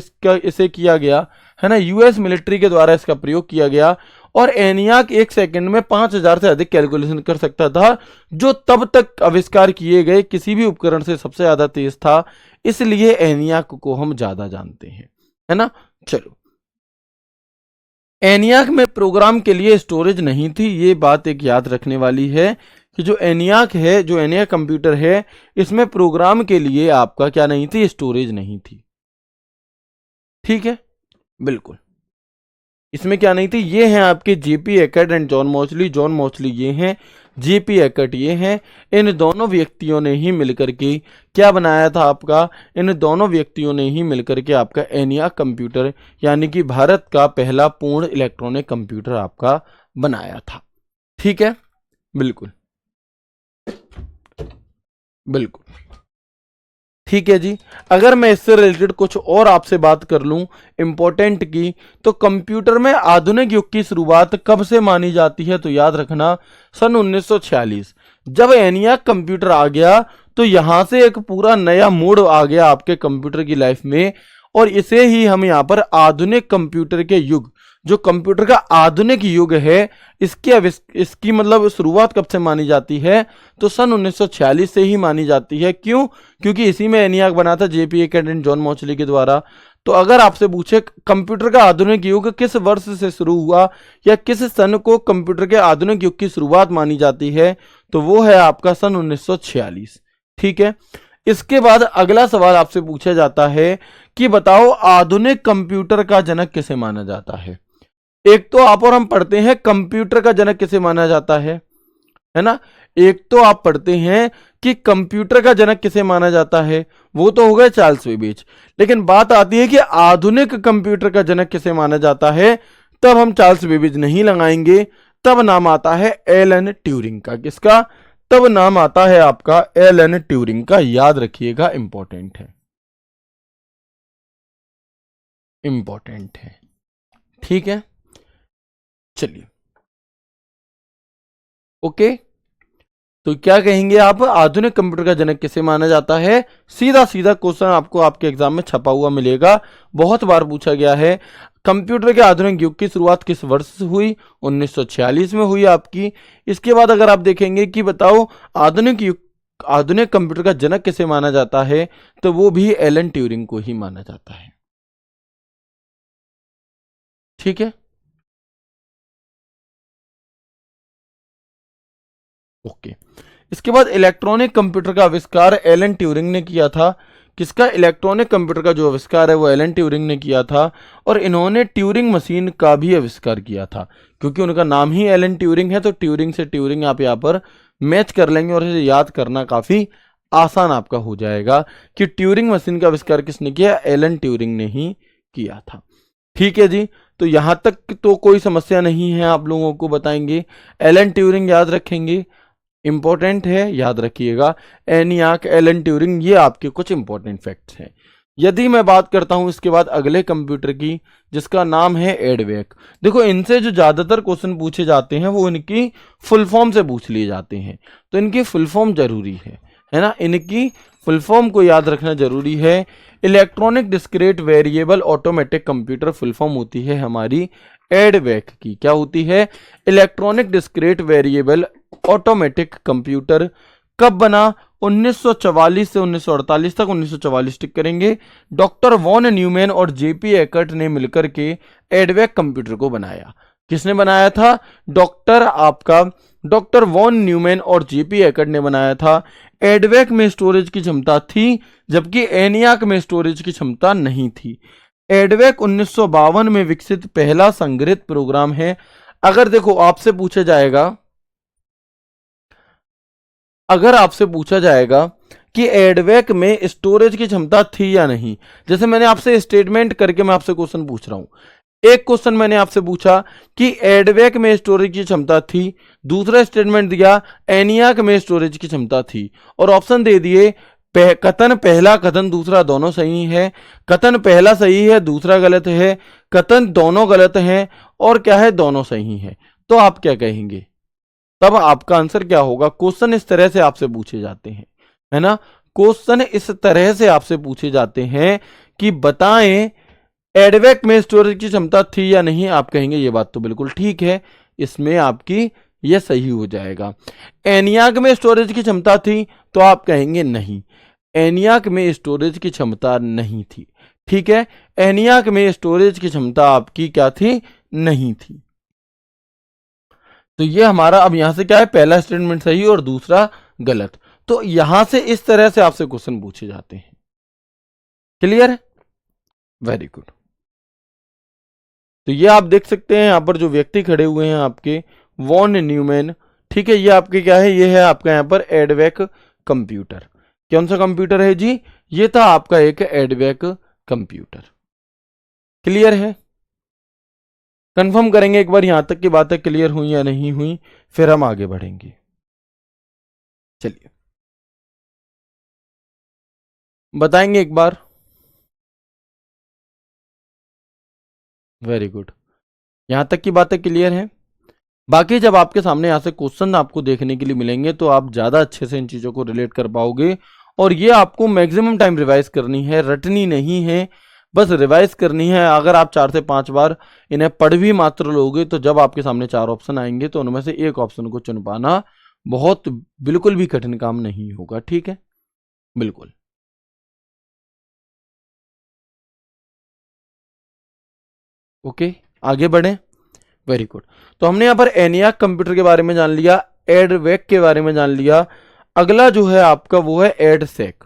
इसे किया गया है ना, यूएस मिलिट्री के द्वारा इसका प्रयोग किया गया। और एनियाक 1 सेकंड में 5000 से अधिक कैलकुलेशन कर सकता था, जो तब तक आविष्कार किए गए किसी भी उपकरण से सबसे ज्यादा तेज था। इसलिए एनियाक को हम ज्यादा जानते हैं, है ना। चलो, एनियाक में प्रोग्राम के लिए स्टोरेज नहीं थी, ये बात एक याद रखने वाली है कि जो एनियाक है, जो एनियाक कंप्यूटर है, इसमें प्रोग्राम के लिए आपका क्या नहीं थी, स्टोरेज नहीं थी। ठीक है, बिल्कुल, इसमें क्या नहीं थी। ये हैं आपके JP Eckert and John Mauchly. John Mauchly ये हैं, जेपी एकर्ट ये हैं। इन दोनों व्यक्तियों ने ही मिलकर के क्या बनाया था आपका, इन दोनों व्यक्तियों ने ही मिलकर के आपका एनियाक कंप्यूटर, यानी कि भारत का पहला पूर्ण इलेक्ट्रॉनिक कंप्यूटर आपका बनाया था। ठीक है, बिल्कुल बिल्कुल, ठीक है जी। अगर मैं इससे रिलेटेड कुछ और आपसे बात कर लूं इंपॉर्टेंट की, तो कंप्यूटर में आधुनिक युग की शुरुआत कब से मानी जाती है, तो याद रखना सन 1946। जब एनियाक कंप्यूटर आ गया तो यहां से एक पूरा नया मोड़ आ गया आपके कंप्यूटर की लाइफ में, और इसे ही हम यहां पर आधुनिक कंप्यूटर के युग, जो कंप्यूटर का आधुनिक युग है, इसकी मतलब शुरुआत कब से मानी जाती है, तो सन 1946 से ही मानी जाती है। क्यों? क्योंकि इसी में एनियाक बना था जेपी एकर्ट एंड जॉन मॉचली के द्वारा। तो अगर आपसे पूछे कंप्यूटर का आधुनिक युग किस वर्ष से शुरू हुआ या किस सन को कंप्यूटर के आधुनिक युग की शुरुआत मानी जाती है, तो वो है आपका सन 1946। ठीक है, इसके बाद अगला सवाल आपसे पूछा जाता है कि बताओ आधुनिक कंप्यूटर का जनक किसे माना जाता है। एक तो आप और हम पढ़ते हैं कंप्यूटर का जनक किसे माना जाता है ना। एक तो आप पढ़ते हैं कि कंप्यूटर का जनक किसे माना जाता है, वो तो हो गया चार्ल्स बेबेज। लेकिन बात आती है कि आधुनिक कंप्यूटर का जनक किसे माना जाता है, तब हम चार्ल्स बेबेज नहीं लगाएंगे, तब नाम आता है एलन ट्यूरिंग का। किसका? तब नाम आता है आपका एलन ट्यूरिंग का। याद रखिएगा, इंपॉर्टेंट है, इंपॉर्टेंट है। ठीक है, चलिए, ओके। तो क्या कहेंगे आप, आधुनिक कंप्यूटर का जनक किसे माना जाता है? सीधा सीधा क्वेश्चन आपको आपके एग्जाम में छपा हुआ मिलेगा, बहुत बार पूछा गया है। कंप्यूटर के आधुनिक युग की शुरुआत किस वर्ष से हुई? 1946 में हुई आपकी। इसके बाद अगर आप देखेंगे कि बताओ आधुनिक कंप्यूटर का जनक किसे माना जाता है, तो वो भी एलन ट्यूरिंग को ही माना जाता है। ठीक है, ओके। इसके बाद इलेक्ट्रॉनिक कंप्यूटर का आविष्कार एलन ट्यूरिंग ने किया था। किसका? इलेक्ट्रॉनिक कंप्यूटर का जो आविष्कार है वो एलन ट्यूरिंग ने किया था। और इन्होंने ट्यूरिंग मशीन का भी आविष्कार किया था, क्योंकि उनका नाम ही एलन ट्यूरिंग है, तो ट्यूरिंग से ट्यूरिंग आप यहाँ पर मैच कर लेंगे और इसे याद करना काफी आसान आपका हो जाएगा कि ट्यूरिंग मशीन का आविष्कार किसने किया? एलन ट्यूरिंग ने ही किया था। ठीक है जी, तो यहां तक तो कोई समस्या नहीं है, आप लोगों को बताएंगे। एलन ट्यूरिंग याद रखेंगे, इंपॉर्टेंट है, याद रखिएगा। एनियाक, एलन ट्यूरिंग, ये आपके कुछ इंपॉर्टेंट फैक्ट्स हैं। यदि मैं बात करता हूं इसके बाद अगले कंप्यूटर की, जिसका नाम है एडवेक। देखो, इनसे जो ज्यादातर क्वेश्चन पूछे जाते हैं वो इनकी फुल फॉर्म से पूछ लिए जाते हैं, तो इनकी फुल फॉर्म जरूरी है ना। इनकी फुल फॉर्म को याद रखना जरूरी है। Electronic discrete variable automatic computer full form होती है हमारी एडवेक की। क्या होती है? Electronic discrete variable automatic computer. कब बना? 1944 से 1948 तक। 1944 टिक करेंगे। डॉक्टर वॉन न्यूमैन और जेपी एकर्ट ने मिलकर के एडवेक कंप्यूटर को बनाया। किसने बनाया था? डॉक्टर वॉन न्यूमैन और जेपी एकर्ट ने बनाया था। एडवेक में स्टोरेज की क्षमता थी, जबकि एनियाक में स्टोरेज की क्षमता नहीं थी। एडवेक 1952 में विकसित पहला संग्रहित प्रोग्राम है। अगर देखो आपसे पूछा जाएगा कि एडवेक में स्टोरेज की क्षमता थी या नहीं, जैसे मैंने आपसे स्टेटमेंट करके मैं आपसे क्वेश्चन पूछ रहा हूं। एक क्वेश्चन मैंने आपसे पूछा कि एडवेक में स्टोरेज की क्षमता थी, दूसरा स्टेटमेंट दिया एनियाक में स्टोरेज की क्षमता थी, और ऑप्शन दे दिए कथन पहला कथन दूसरा दोनों सही है, कथन पहला सही है दूसरा गलत है, कथन दोनों गलत हैं, और क्या है? दोनों सही है। तो आप क्या कहेंगे? तब आपका आंसर क्या होगा। क्वेश्चन इस तरह से आपसे पूछे जाते हैं, है ना, क्वेश्चन इस तरह से आपसे पूछे जाते हैं कि बताएं एडवेक में स्टोरेज की क्षमता थी या नहीं। आप कहेंगे ये बात तो बिल्कुल ठीक है, इसमें आपकी ये सही हो जाएगा। एनियाक में स्टोरेज की क्षमता थी, तो आप कहेंगे नहीं, एनियाक में स्टोरेज की क्षमता नहीं थी। ठीक है, एनियाक में स्टोरेज की क्षमता आपकी क्या थी, नहीं थी। तो ये हमारा अब यहां से क्या है, पहला स्टेटमेंट सही और दूसरा गलत। तो यहां से इस तरह से आपसे क्वेश्चन पूछे जाते हैं। क्लियर है, वेरी गुड। तो ये आप देख सकते हैं यहां पर जो व्यक्ति खड़े हुए हैं आपके, वॉन न्यूमैन। ठीक है, ये आपके क्या है, ये है आपका यहां पर एडवेक कंप्यूटर। कौन सा कंप्यूटर है जी, ये था आपका एक एडवेक कंप्यूटर। क्लियर है, कंफर्म करेंगे एक बार यहां तक की बातें क्लियर हुई या नहीं हुई, फिर हम आगे बढ़ेंगे। चलिए बताएंगे एक बार। वेरी गुड, यहां तक की बातें क्लियर हैं। बाकी जब आपके सामने यहां से क्वेश्चन आपको देखने के लिए मिलेंगे तो आप ज्यादा अच्छे से इन चीजों को रिलेट कर पाओगे। और ये आपको मैक्सिमम टाइम रिवाइज करनी है, रटनी नहीं है, बस रिवाइज करनी है। अगर आप 4 से 5 बार इन्हें पढ़ भी मात्र लोगे तो जब आपके सामने 4 ऑप्शन आएंगे तो उनमें से एक ऑप्शन को चुन पाना बहुत बिल्कुल भी कठिन काम नहीं होगा। ठीक है, बिल्कुल। ओके, आगे बढ़े। Very good. तो हमने यहां पर एनियाक कंप्यूटर के बारे में जान लिया, एडवेक के बारे में जान लिया। अगला जो है आपका वो है एडसेक।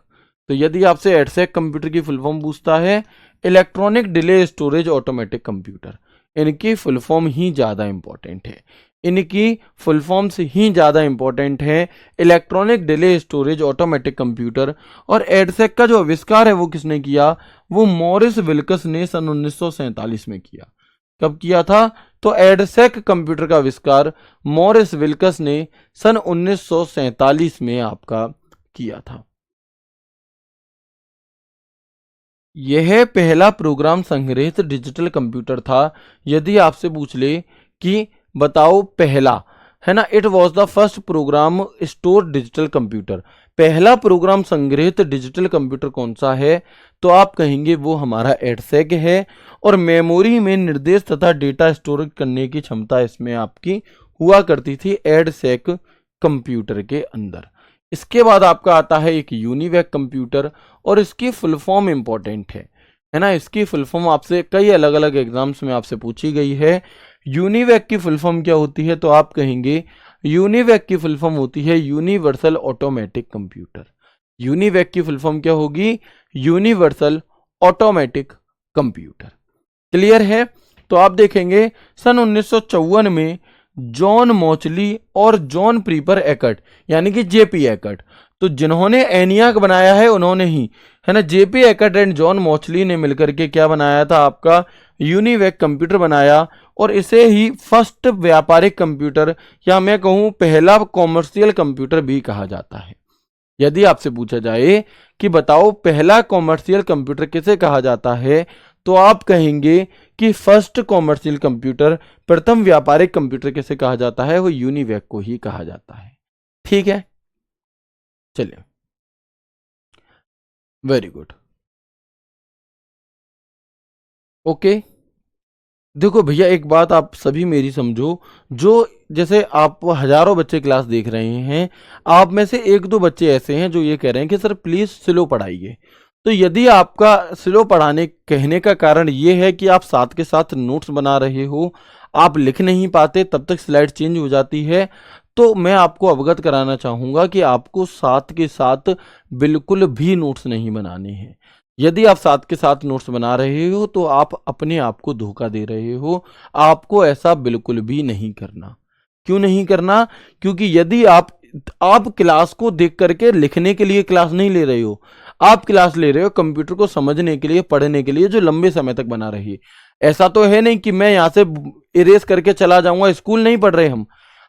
तो यदि आपसे एडसेक कंप्यूटर की फुल फॉर्म पूछता है, electronic delay storage automatic computer, इनकी फुल फॉर्म ही ज्यादा इंपॉर्टेंट है, इनकी फुल फॉर्म्स ही ज्यादा इंपॉर्टेंट है। Electronic delay storage automatic computer. और एडसेक का जो आविष्कार है वो किसने किया, वो मॉरिस विल्कस ने सन 1947 में किया। कब किया था, तो एडसेक कंप्यूटर का आविष्कार मॉरिस विल्कस ने सन 1947 में आपका किया था। यह पहला प्रोग्राम संग्रहित डिजिटल कंप्यूटर था। यदि आपसे पूछ ले कि बताओ पहला, है ना, it was the first program store digital computer, पहला प्रोग्राम संग्रहित डिजिटल कंप्यूटर कौन सा है, तो आप कहेंगे वो हमारा एडसेक है। और मेमोरी में निर्देश तथा डेटा स्टोर करने की क्षमता इसमें आपकी हुआ करती थी एडसेक कंप्यूटर के अंदर। इसके बाद आपका आता है एक यूनिवैक कंप्यूटर, और इसकी फुल फॉर्म इंपॉर्टेंट है ना, इसकी फुल फॉर्म आपसे कई अलग अलग एग्जाम्स में आपसे पूछी गई है। यूनिवैक की फुल फॉर्म क्या होती है, तो आप कहेंगे यूनिवैक की फुल फॉर्म होती है यूनिवर्सल ऑटोमेटिक कंप्यूटर। यूनिवैक की फुल फॉर्म क्या होगी, यूनिवर्सल ऑटोमेटिक कंप्यूटर। क्लियर है। तो आप देखेंगे सन 1954 में जॉन मोचली और जॉन प्रीपर एकर्ट, यानी कि जेपी एकर्ट, तो जिन्होंने एनियाक बनाया है उन्होंने ही, है ना, जेपी एकर्ट एंड जॉन मोचली ने मिलकर के क्या बनाया था, आपका यूनिवैक कंप्यूटर बनाया। और इसे ही फर्स्ट व्यापारिक कंप्यूटर, या मैं कहूं पहला कॉमर्शियल कंप्यूटर भी कहा जाता है। यदि आपसे पूछा जाए कि बताओ पहला कॉमर्शियल कंप्यूटर किसे कहा जाता है, तो आप कहेंगे कि फर्स्ट कॉमर्शियल कंप्यूटर, प्रथम व्यापारिक कंप्यूटर किसे कहा जाता है, वो यूनिवैक को ही कहा जाता है। ठीक है, चलिए, वेरी गुड। ओके, देखो भैया एक बात आप सभी मेरी समझो, जो जैसे आप हजारों बच्चे क्लास देख रहे हैं, आप में से एक दो बच्चे ऐसे हैं जो ये कह रहे हैं कि सर प्लीज स्लो पढ़ाइए। तो यदि आपका स्लो पढ़ाने कहने का कारण ये है कि आप साथ के साथ नोट्स बना रहे हो, आप लिख नहीं पाते, तब तक स्लाइड चेंज हो जाती है, तो मैं आपको अवगत कराना चाहूंगा कि आपको साथ के साथ बिल्कुल भी नोट्स नहीं बनाने हैं। यदि आप साथ के साथ नोट्स बना रहे हो तो आप अपने आप को धोखा दे रहे हो। आपको ऐसा बिल्कुल भी नहीं करना। क्यों नहीं करना, क्योंकि यदि आप क्लास को देख करके लिखने के लिए क्लास नहीं ले रहे हो, आप क्लास ले रहे हो कंप्यूटर को समझने के लिए, पढ़ने के लिए, जो लंबे समय तक बना रही है। ऐसा तो है नहीं कि मैं यहां से इरेज करके चला जाऊंगा, स्कूल नहीं पढ़ रहे हम,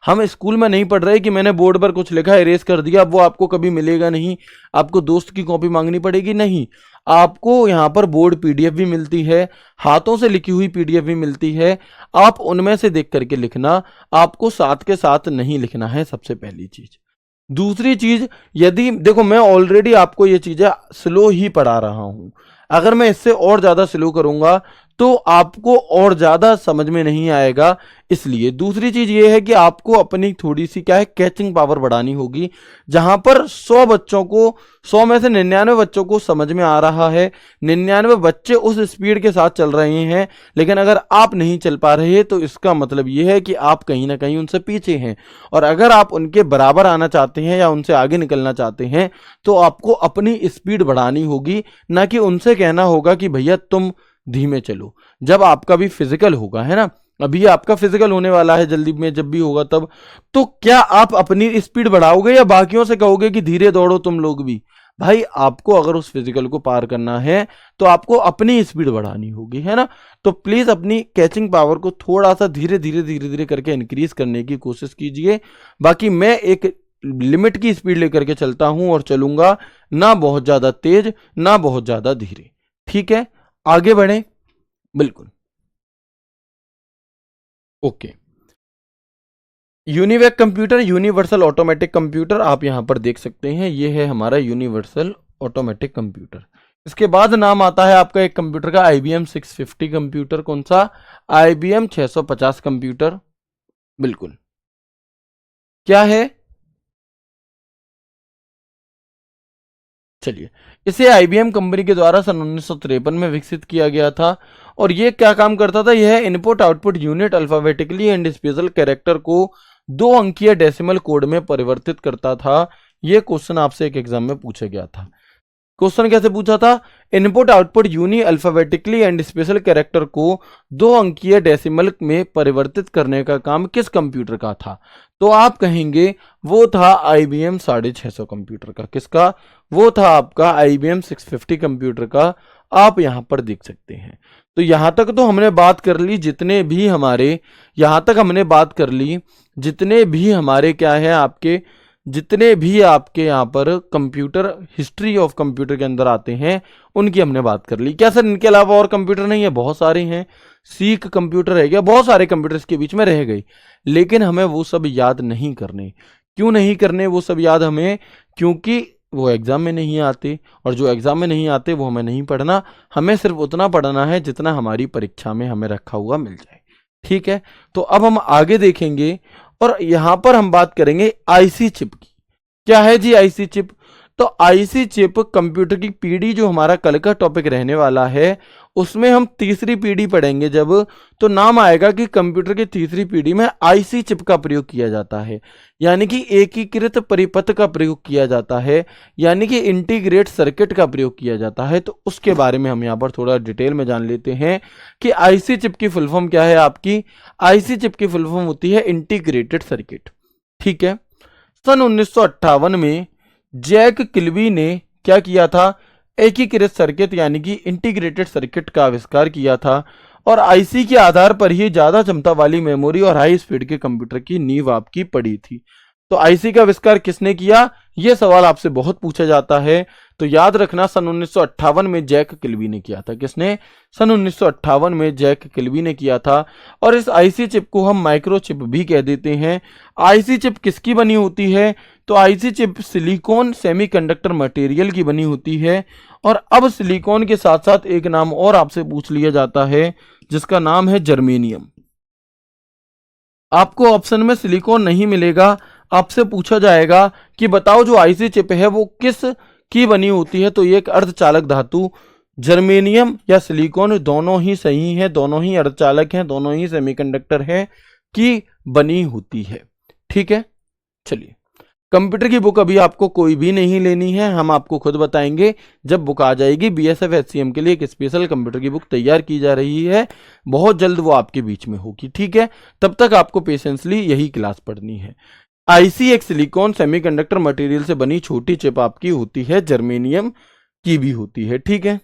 हम स्कूल में नहीं पढ़ रहे कि मैंने बोर्ड पर कुछ लिखा इरेज कर दिया, अब वो आपको कभी मिलेगा नहीं, आपको दोस्त की कॉपी मांगनी पड़ेगी, नहीं। आपको यहाँ पर बोर्ड पीडीएफ भी मिलती है, हाथों से लिखी हुई पीडीएफ भी मिलती है, आप उनमें से देख करके लिखना, आपको साथ के साथ नहीं लिखना है, सबसे पहली चीज। दूसरी चीज, यदि देखो मैं ऑलरेडी आपको ये चीजें स्लो ही पढ़ा रहा हूं, अगर मैं इससे और ज्यादा स्लो करूंगा तो आपको और ज्यादा समझ में नहीं आएगा, इसलिए। दूसरी चीज ये है कि आपको अपनी थोड़ी सी क्या है कैचिंग पावर बढ़ानी होगी। जहां पर 100 बच्चों को, 100 में से 99 बच्चों को समझ में आ रहा है, 99 बच्चे उस स्पीड के साथ चल रहे हैं, लेकिन अगर आप नहीं चल पा रहे तो इसका मतलब यह है कि आप कहीं ना कहीं उनसे पीछे हैं। और अगर आप उनके बराबर आना चाहते हैं या उनसे आगे निकलना चाहते हैं तो आपको अपनी स्पीड बढ़ानी होगी, ना कि उनसे कहना होगा कि भैया तुम धीमे चलो। जब आपका भी फिजिकल होगा, है ना, अभी आपका फिजिकल होने वाला है जल्दी में, जब भी होगा तब, तो क्या आप अपनी स्पीड बढ़ाओगे या बाकियों से कहोगे कि धीरे दौड़ो तुम लोग भी? भाई आपको अगर उस फिजिकल को पार करना है तो आपको अपनी स्पीड बढ़ानी होगी, है ना। तो प्लीज अपनी कैचिंग पावर को थोड़ा सा धीरे धीरे करके इंक्रीज करने की कोशिश कीजिए। बाकी मैं एक लिमिट की स्पीड लेकर के चलता हूं और चलूंगा, ना बहुत ज्यादा तेज ना बहुत ज्यादा धीरे, ठीक है। आगे बढ़े, बिल्कुल, okay. UNIVAC computer, universal automatic computer, आप यहां पर देख सकते हैं, ये है हमारा यूनिवर्सल ऑटोमेटिक कंप्यूटर। इसके बाद नाम आता है आपका एक कंप्यूटर का IBM 650 कंप्यूटर। कौन सा? IBM 650 कंप्यूटर, बिल्कुल। क्या है? चलिए, इसे IBM कंपनी के द्वारा सन 1953 में विकसित किया गया था। और ये क्या काम करता था? यह input output unit alphabetically and special character को 2 अंकीय डेसिमल कोड में परिवर्तित करता था। यह क्वेश्चन आपसे एक एग्जाम में पूछा गया था। क्वेश्चन कैसे पूछा था? Input output uni alphabetically and special character को 2 अंकीय डेसिमल में परिवर्तित करने का काम किस कंप्यूटर का था? तो आप कहेंगे वो था IBM 650 कंप्यूटर का। किसका? वो था आपका IBM 650 कंप्यूटर का। आप यहां पर देख सकते हैं। तो यहां तक तो हमने बात कर ली, जितने भी हमारे यहां तक हमने बात कर ली, जितने भी हमारे क्या है आपके, जितने भी आपके यहाँ पर कंप्यूटर हिस्ट्री ऑफ कंप्यूटर के अंदर आते हैं उनकी हमने बात कर ली। क्या सर इनके अलावा और कंप्यूटर नहीं है? बहुत सारे हैं। सीक कंप्यूटर रह गया, बहुत सारे कंप्यूटर इसके बीच में रह गई, लेकिन हमें वो सब याद नहीं करने। क्यों नहीं करने वो सब याद हमें? क्योंकि वो एग्जाम में नहीं आते, और जो एग्जाम में नहीं आते वो हमें नहीं पढ़ना, हमें सिर्फ उतना पढ़ना है जितना हमारी परीक्षा में हमें रखा हुआ मिल जाए, ठीक है। तो अब हम आगे देखेंगे और यहां पर हम बात करेंगे आईसी चिप की। क्या है जी आईसी चिप? तो आईसी चिप कंप्यूटर की पीढ़ी जो हमारा कल का टॉपिक रहने वाला है, उसमें हम तीसरी पीढ़ी पढ़ेंगे जब, तो नाम आएगा कि कंप्यूटर की तीसरी पीढ़ी में आईसी चिप का प्रयोग किया जाता है, यानी कि एकीकृत परिपथ का प्रयोग किया जाता है, यानी कि इंटीग्रेट सर्किट का प्रयोग किया जाता है। तो उसके बारे में हम यहाँ पर थोड़ा डिटेल में जान लेते हैं कि आईसी चिप की फुल फॉर्म क्या है आपकी। आईसी चिप की फुल फॉर्म होती है इंटीग्रेटेड सर्किट, ठीक है। सन 1958 में जैक किल्बी ने क्या किया था? एकीकृत सर्किट यानी कि इंटीग्रेटेड सर्किट का आविष्कार किया था, और आईसी के आधार पर ही ज्यादा क्षमता वाली मेमोरी और हाई स्पीड के कंप्यूटर की नींव आपकी पड़ी थी। तो आईसी का आविष्कार किसने किया? यह सवाल आपसे बहुत पूछा जाता है, तो याद रखना सन 1958 में जैक किल्बी ने किया था। किसने? सन 1958 में जैक किल्बी ने किया था। और इस आईसी चिप को हम माइक्रो चिप भी कह देते हैं। आईसी चिप किसकी बनी होती है? तो IC chip silicon semiconductor material की बनी होती है। और अब सिलिकॉन के साथ साथ एक नाम और आपसे पूछ लिया जाता है जिसका नाम है जर्मेनियम। आपको ऑप्शन में सिलिकॉन नहीं मिलेगा, आपसे पूछा जाएगा कि बताओ जो आईसी चिप है वो किस की बनी होती है। तो ये एक अर्धचालक धातु जर्मेनियम या सिलिकॉन दोनों ही सही है, दोनों ही अर्धचालक हैं, दोनों ही सेमीकंडक्टर है की बनी होती है, ठीक है। चलिए, कंप्यूटर की बुक अभी आपको कोई भी नहीं लेनी है, हम आपको खुद बताएंगे जब बुक आ जाएगी। BSF HCM के लिए एक स्पेशल कंप्यूटर की बुक तैयार की जा रही है, बहुत जल्द वो आपके बीच में होगी, ठीक है। तब तक आपको पेशेंसली यही क्लास पढ़नी है। आईसी एक सिलिकॉन सेमीकंडक्टर मटेरियल से बनी छोटी चिप आपकी होती है, जर्मेनियम की भी होती है, ठीक है।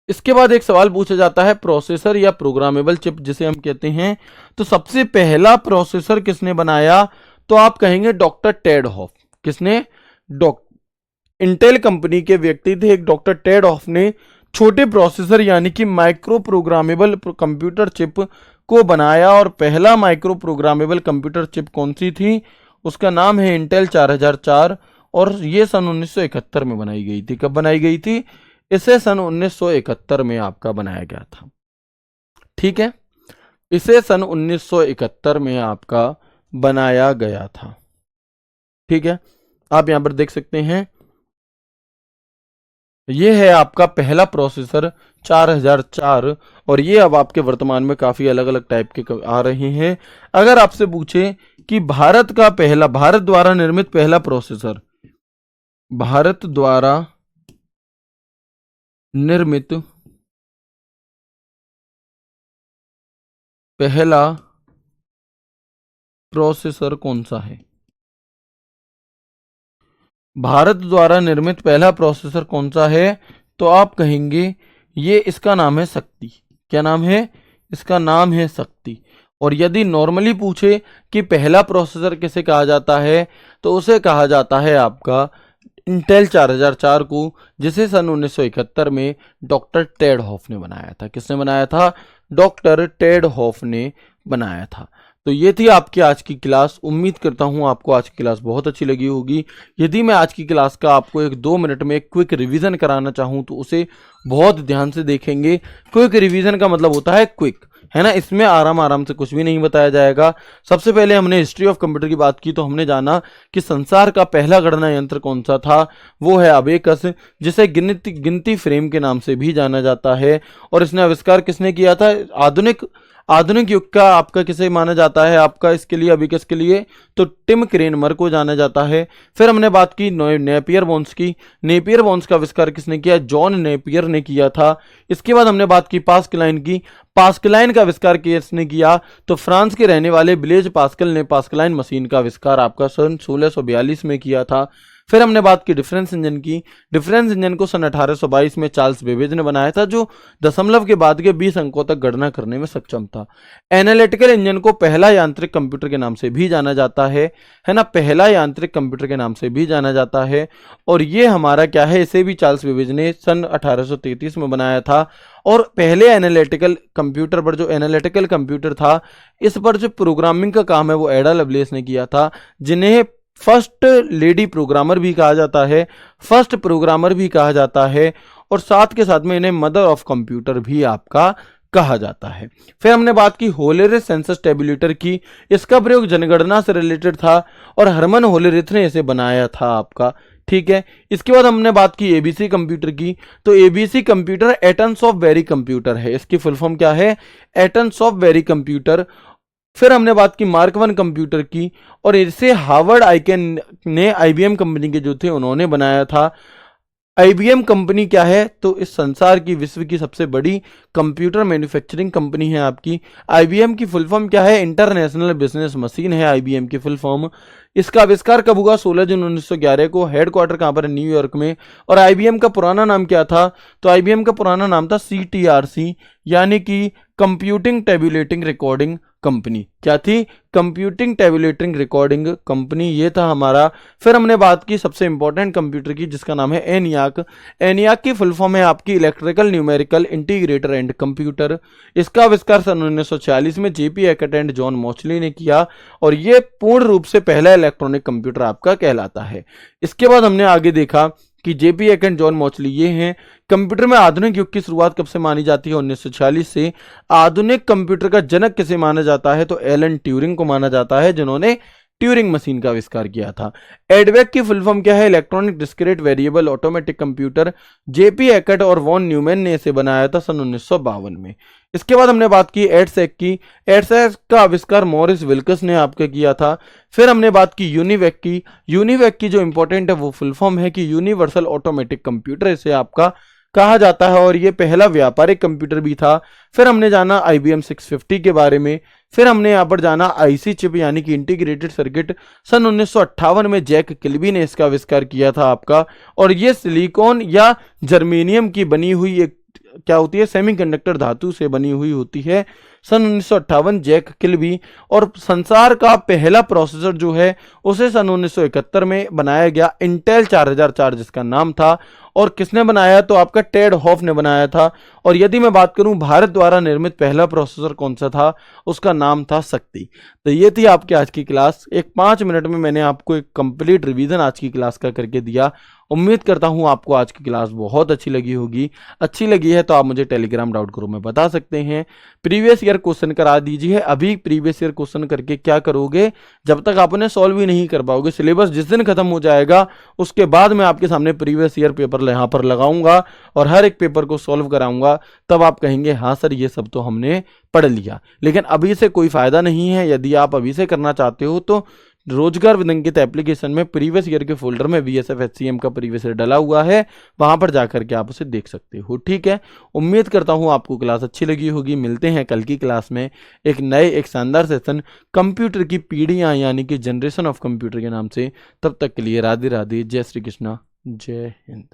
इसके बाद एक सवाल पूछा जाता है प्रोसेसर या प्रोग्रामेबल चिप जिसे हम कहते हैं, तो सबसे पहला प्रोसेसर किसने बनाया, तो आप कहेंगे डॉक्टर टेड हॉफ। किसने? इंटेल कंपनी के व्यक्ति थे एक डॉक्टर टेड हॉफ ने छोटे प्रोसेसर यानी कि माइक्रो प्रोग्रामेबल कंप्यूटर चिप को बनाया। और पहला माइक्रो प्रोग्रामेबल कंप्यूटर चिप कौन सी थी? उसका नाम है इंटेल 4004 और ये सन 1971 में बनाई गई थी। कब बनाई गई थी? इसे सन 1971 में आपका बनाया गया था। ठीक है, इसे सन 1971 में आपका बनाया गया था। ठीक है, आप यहां पर देख सकते हैं, ये है आपका पहला प्रोसेसर 4004 और ये अब आपके वर्तमान में काफी अलग अलग टाइप के आ रहे हैं। अगर आपसे पूछे कि भारत द्वारा निर्मित पहला प्रोसेसर, भारत द्वारा निर्मित पहला प्रोसेसर कौन सा है? भारत द्वारा निर्मित पहला प्रोसेसर कौन सा है? तो आप कहेंगे ये, इसका नाम है शक्ति। क्या नाम है? इसका नाम है शक्ति। और यदि नॉर्मली पूछे कि पहला प्रोसेसर किसे कहा जाता है, तो उसे कहा जाता है आपका इंटेल 4004 को, जिसे सन 1971 में डॉक्टर टेड हॉफ ने बनाया था। किसने बनाया था? डॉक्टर टेड हॉफ ने बनाया था। तो ये थी आपकी आज की क्लास। उम्मीद करता हूँ आपको आज की क्लास बहुत अच्छी लगी होगी। यदि मैं आज की क्लास का आपको 1-2 मिनट में क्विक रिवीजन कराना चाहूँ तो उसे बहुत ध्यान से देखेंगे। क्विक रिवीजन का मतलब होता है क्विक, है ना, इसमें आराम से कुछ भी नहीं बताया जाएगा। सबसे पहले हमने हिस्ट्री ऑफ कंप्यूटर की बात की तो हमने जाना कि संसार का पहला गणना यंत्र कौन सा था, वो है अबेकस, जिसे गिनती फ्रेम के नाम से भी जाना जाता है। और इसने आविष्कार किसने किया था? आधुनिक युग का आपका किसे माना जाता है आपका इसके लिए, अबेकस के लिए? तो टिम क्रेनमर को जाना जाता है। फिर हमने बात की नेपियर बोन्स की। नेपियर बोन्स का आविष्कार किसने किया? जॉन नेपियर ने किया था। इसके बाद हमने बात की पास्कलाइन की। पास्कलाइन का आविष्कार किसने किया? तो फ्रांस के रहने वाले ब्लेज पास्कल ने पास्कलाइन मशीन का आविष्कार आपका सन 1642 में किया था। फिर हमने बात की डिफरेंस इंजन की। डिफरेंस इंजन को सन 1822 में चार्ल्स बेबेज ने बनाया था, जो दशमलव के बाद के 20 अंकों तक गणना करने में सक्षम था। एनालिटिकल इंजन को पहला यांत्रिक कंप्यूटर के नाम से भी जाना जाता है ना, पहला यांत्रिक कंप्यूटर के नाम से भी जाना जाता है। और ये हमारा क्या है, इसे भी चार्ल्स बेबेज ने सन 1833 में बनाया था। और पहले एनालिटिकल कंप्यूटर पर, जो एनालिटिकल कंप्यूटर था, इस पर जो प्रोग्रामिंग का काम है वो एडा लवलेस ने किया था, जिन्हें फर्स्ट लेडी प्रोग्रामर भी कहा जाता है, फर्स्ट प्रोग्रामर भी कहा जाता है, और साथ के साथ में इन्हें मदर ऑफ कंप्यूटर भी आपका कहा जाता है। फिर हमने बात की होलेरिथ सेंसस टेबुलेटर की। इसका प्रयोग जनगणना से रिलेटेड था और हरमन होलेरिथ ने इसे बनाया था आपका। ठीक है, इसके बाद हमने बात की एबीसी कंप्यूटर की। तो ABC computer atoms of very computer है, इसकी फुल फॉर्म क्या है? Atoms of very computer. फिर हमने बात की मार्क 1 कंप्यूटर की और इसे हार्वर्ड आइकेन ने आईबीएम कंपनी के जो थे उन्होंने बनाया था। आईबीएम कंपनी क्या है? तो इस संसार की, विश्व की सबसे बड़ी कंप्यूटर मैन्युफैक्चरिंग कंपनी है आपकी। आईबीएम की फुल फॉर्म क्या है? इंटरनेशनल बिजनेस मशीन है आईबीएम की फुल फॉर्म। इसका आविष्कार कब हुआ? 16 जून 1911 को। हेडक्वार्टर कहां पर है? न्यूयॉर्क में। और आईबीएम का पुराना नाम क्या था? तो आईबीएम का पुराना नाम था सीटीआरसी, यानी कि कंप्यूटिंग टेबुलेटिंग रिकॉर्डिंग कंपनी। क्या थी? कंप्यूटिंग टेबुलेटिंग रिकॉर्डिंग कंपनी, ये था हमारा। फिर हमने बात की सबसे इंपॉर्टेंट कंप्यूटर की, जिसका नाम है एनियाक। एनियाक की फुल फॉर्म है आपकी electrical numerical integrator and computer. इसका आविष्कार सन 1946 में जेपी एकट एंड जॉन मॉचली ने किया और यह पूर्ण रूप से पहला इलेक्ट्रॉनिक कंप्यूटर आपका कहलाता है। इसके बाद हमने आगे देखा कि जेपी एकट एंड जॉन मॉचली ये हैं। कंप्यूटर में आधुनिक युग की शुरुआत कब से मानी जाती है? 1946 से। आधुनिक कंप्यूटर का जनक किसे माना जाता है? तो एलन ट्यूरिंग को माना जाता है, जिन्होंने ट्यूरिंग मशीन का आविष्कार किया था। एडवेक की फुल फॉर्म क्या है? Electronic discrete variable automatic computer. JP एकट और वॉन न्यूमैन ने इसे बनाया था सन 1952 में। इसके बाद हमने बात की एडसेक की। एडसेक का आविष्कार मॉरिस विल्कस ने आपके किया था। फिर हमने बात की यूनिवेक की। यूनिवेक की जो इंपॉर्टेंट है वो फुल फॉर्म है कि यूनिवर्सल ऑटोमेटिक कंप्यूटर इसे आपका कहा जाता है और ये पहला व्यापारिक कंप्यूटर भी था। फिर हमने जाना IBM 650 के बारे में। फिर हमने यहाँ पर जाना आईसी चिप यानी कि इंटीग्रेटेड सर्किट। सन 1958 में जैक किल्बी ने इसका आविष्कार किया था आपका, और ये सिलिकॉन या जर्मेनियम की बनी हुई एक क्या होती है, सेमीकंडक्टर धातु से बनी हुई होती है। सन 1958 जैक किल्बी, और संसार का पहला प्रोसेसर जो है उसे सन 1971 में बनाया गया, इंटेल 4004 जिसका नाम था। और किसने बनाया, तो आपका टेड हॉफ ने बनाया था। और यदि मैं बात करूं भारत द्वारा निर्मित पहला प्रोसेसर कौन सा था, उसका नाम था शक्ति। तो ये थी आपकी आज की क्लास। एक 5 मिनट में मैंने आपको एक कंप्लीट रिवीजन आज की क्लास का करके दिया। उम्मीद करता हूं आपको आज की क्लास बहुत अच्छी लगी होगी। अच्छी लगी है तो आप मुझे टेलीग्राम डाउट ग्रुप में बता सकते हैं। प्रीवियस ईयर क्वेश्चन करा दीजिए। अभी प्रीवियस ईयर क्वेश्चन करके क्या करोगे, जब तक आप उन्हें सॉल्व ही नहीं कर पाओगे, सिलेबस जिस दिन खत्म हो जाएगा उसके बाद मैं आपके सामने प्रीवियस ईयर पेपर यहाँ पर लगाऊंगा और हर एक पेपर को सॉल्व कराऊंगा। तब आप कहेंगे हाँ सर ये सब तो हमने पढ़ लिया। लेकिन अभी से कोई फायदा नहीं है। यदि आप अभी से करना चाहते हो तो रोजगार विद अंकित एप्लीकेशन में प्रीवियस ईयर के फोल्डर में VSF HCM का प्रीवियस ईयर डला हुआ है, वहां पर जाकर के आप उसे देख सकते हो। ठीक है, उम्मीद करता हूं आपको क्लास अच्छी लगी होगी। मिलते हैं कल की क्लास में एक शानदार सेशन कंप्यूटर की पीढ़ियां यानी कि जनरेशन ऑफ कंप्यूटर के नाम से। तब तक के लिए राधे राधे, जय श्री कृष्णा, जय हिंद।